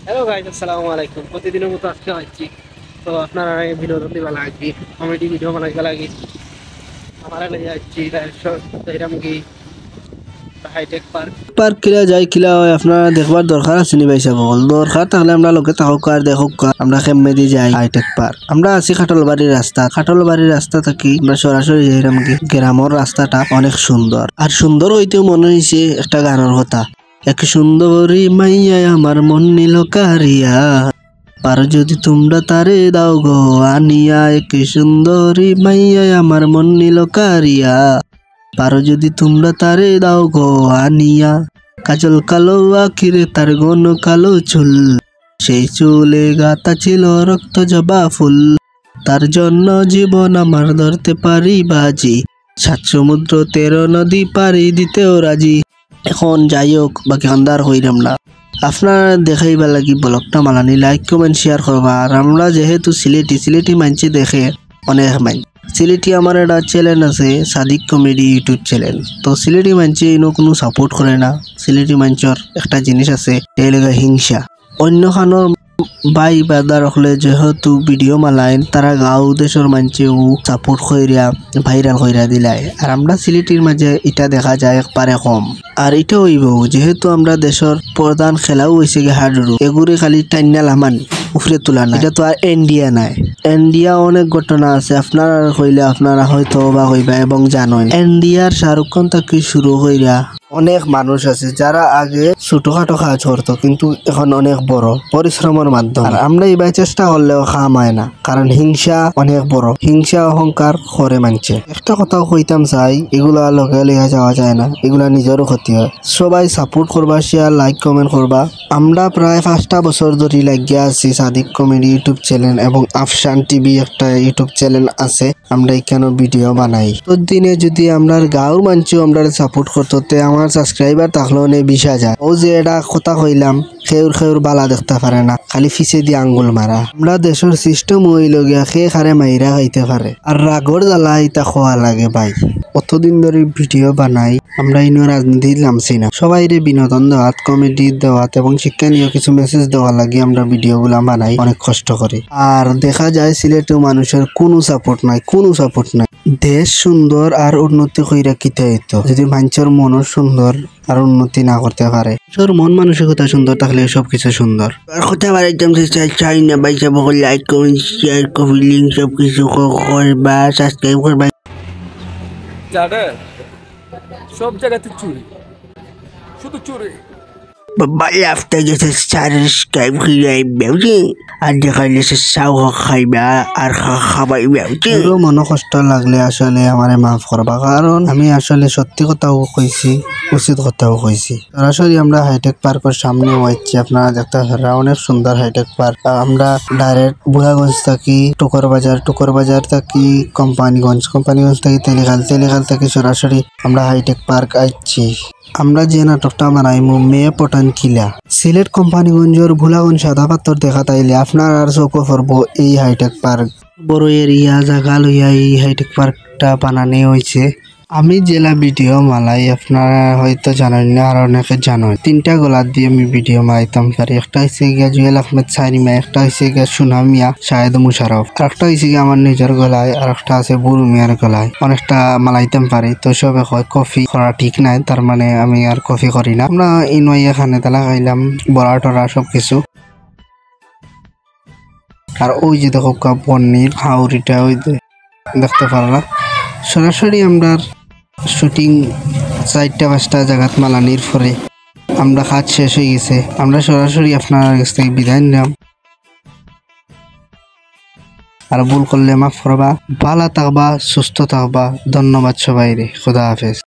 Hello guys, আসসালামু আলাইকুম। প্রতিদিনের মতো আজকে আসছি। তো আপনারা বিনোদন দিবা লাগি, কমেডি ভিডিও বানাইবা লাগি। আমার লাগে আসছি এরকম কি হাইটেক পার্ক। পার্ক কিলা যাই কিলা হয় আপনারা দেখবার দরকার আছে নি ভাই সাহেব? দরকার থাকলে আমরা লোকে থাকুক আর দেখুক। আমরা কেমনে দিয়ে যাই হাইটেক পার্ক। আমরা আছি খাটলবাড়ির রাস্তা থাকি আমরা সরাসরি যাইরাম কি গ্রামের রাস্তাটা অনেক সুন্দর। আর সুন্দর হইতেও মনে হয়েছে একটা গানের কথা, এক সুন্দরী মাইয়া আমার মন নিল কারিয়া, আর যদি তোমরা তারে দাও গো আনিয়া, এক সুন্দরী মাইয়া আমার মন নিল কারিয়া, পারো যদি তোমরা তারে দাও গো আনিয়া। কাজল কালো আখিরে তার ঘন কালো চুল, সেই চুলে গাতা ছিল রক্ত জবা ফুল, তার জন্য জীবন আমার ধরতে পারি বাজি, 7 সমুদ্র 13 নদী পাড়ি দিতেও রাজি। এখন যাই হোক, বাকি আন্দার হইলাম না। আপনারা দেখাইবা লাগি ব্লগটা মালানি লাইক কমেন্ট শেয়ার করবা। আর আমরা যেহেতু সিলেটি মানছি দেখে অনেক মান সিলেটি আমার একটা চ্যানেল আছে সাদিক কমেডি ইউটিউব চ্যানেল। তো সিলেটি মানছি ইনো কোনো সাপোর্ট করে না। সিলেটি মানচর একটা জিনিস আছে, এই লাগা হিংসা। অন্য খানোর ভাই বাদা রাখলে যেহেতু ভিডিও মালাইন তারা গাঁও দেশের মানুষেও সাপোর্ট কইরা ভাইরাল কইরা দিলাই। আর আমরা সিলেটির মাঝে এটা দেখা যায় একবারে কম। আর এটা হইব যেহেতু আমরা দেশের প্রধান খেলাও হয়েছে গে হাডুডু, এগুলি খালি টাইনা লামান উফরে তোলা না। এটা তো আর ইন্ডিয়া নাই। ইন্ডিয়া অনেক ঘটনা আছে, আপনারা কইলে আপনারা হয়তো বা কইবা এবং জানেন। ইন্ডিয়ার শাহরুখ খান থেকে শুরু কইরা অনেক মানুষ আছে যারা আগে ছোটখাটো কাজ করতো কিন্তু এখন অনেক বড় পরিশ্রমের মাধ্যমে। আর আমরা এবার চেষ্টা করলেও খাম হয় না, কারণ হিংসা অনেক বড়, হিংসা অহংকার করে মানছে। একটা কথাও কইতাম চাই, এগুলা লগে লিয়া যাওয়া যায় না, এগুলা নিজেরও ক্ষতি হয়। সবাই সাপোর্ট করবা, শেয়ার লাইক কমেন্ট করবা। আমরা প্রায় 5টা বছর ধরে লাগিয়ে আছি সাদিক কমেডি ইউটিউব চ্যানেল এবং আফশান টিভি একটা ইউটিউব চ্যানেল আছে। আমরা এখানে ভিডিও বানাই। তো দিনে যদি আমরা গাঁওর মানুষও আমরা সাপোর্ট করতো তে আমার সাবস্ক্রাইবার থাকলেও নেই 20,000। ও যে এটা কথা কইলাম খেউর বালা দেখতে পারে না, খালি ফিসে দিয়ে আঙ্গুল মারা। আমরা দেশের সিস্টেম হইল গিয়া খেয়ে খারে মাইরা খাইতে পারে, আর রাগর জ্বালা ইটা খোয়া লাগে ভাই। কতদিন ধরে ভিডিও বানাই, আমরা ইনো রাজনীতি নামছি না। সবাই রে বিনোদন দেওয়াত, কমেডি দেওয়াত এবং শিক্ষণীয় কিছু মেসেজ দেওয়া লাগে আমরা ভিডিও গুলা বানাই, অনেক কষ্ট করি। আর দেখা যায় সিলেটেও মানুষের কোনো সাপোর্ট নাই। দেশ সুন্দর আর উন্নতি কইরা কিতে হইতো যদি মানুষের মনও সুন্দর আর উন্নতি না করতে পারে। মন মানসিকতা সুন্দর থাকলে সবকিছু সুন্দর। আর কথা বাড়াইতাম চাই না ভাই সব like comment share copy link সবকিছু করবা, সাবস্ক্রাইব করবা। সব জায়গাতে চুরি, শুধু চুরি। বাবা লাফতে গেছে সাবস্ক্রাইব করে বেউছে, আর দেখাইলে চাও খাইবা আর খাবাই বেউছে। মনে কষ্ট লাগলে আসলে আমারে মাফ করবা, কারণ আমি আসলে সত্যি কথাও কইছি, উচিত কথাও কইছি। সরাসরি আমরা হাইটেক পার্কের সামনে হয়েছি, আপনারা দেখতে পারা অনেক সুন্দর হাইটেক পার্ক। ডাইরেক্ট বুড়াগঞ্জ থাকি টুকর বাজার থাকি কোম্পানিগঞ্জ থাকি তেলিখাল থাকি সরাসরি আমরা হাইটেক পার্ক আইছি। আমরা যে নাটকটা বানাইমু মেয়ে পটান কিলা সিলেট কোম্পানিগঞ্জের ভোলাগঞ্জ সাদা পাথর দেখা তাইলে আপনার আর চোখে পড়বো এই হাইটেক পার্ক। বড় এরিয়া জায়গা লইয়া এই হাইটেক পার্কটা বানানো হয়েছে। আমি জেলা ভিডিও মালাই, আপনারা হয়তো জানেন না আর অনেকে জানেন। 3টা গলার দিয়ে আমি ভিডিও মারাইতাম পারি। একটা হয়েছে গিয়া জুয়েল আহমেদ সাইনিমা, একটা হয়েছে গিয়া সুনামিয়া শাহেদ মুশারফ, আর একটা হয়েছে গিয়া আমার নিজের গলায়, আর একটা আছে বুড়ু মিয়ার গলায়। অনেকটা মালাইতাম পারি। তো সবে হয় কফি করা ঠিক নাই, তার মানে আমি আর কফি করি না। আমরা ইনওয়াইয়া খানে তালা খাইলাম, বড়া টরা সবকিছু। আর ওই যে দেখো পনির হাউরিটা ওই দেখতে পারলা। সরাসরি আমরা শুটিং 4টা-5টা জায়গাত মালানির পরে আমরা কাজ শেষ হয়ে গেছে। আমরা সরাসরি আপনার কাছ থেকে বিদায় নিলাম। আর ভুল করলে মাফ করবা। ভালো থাকবা, সুস্থ থাকবা। ধন্যবাদ সবাই রে। খুদা হাফেজ।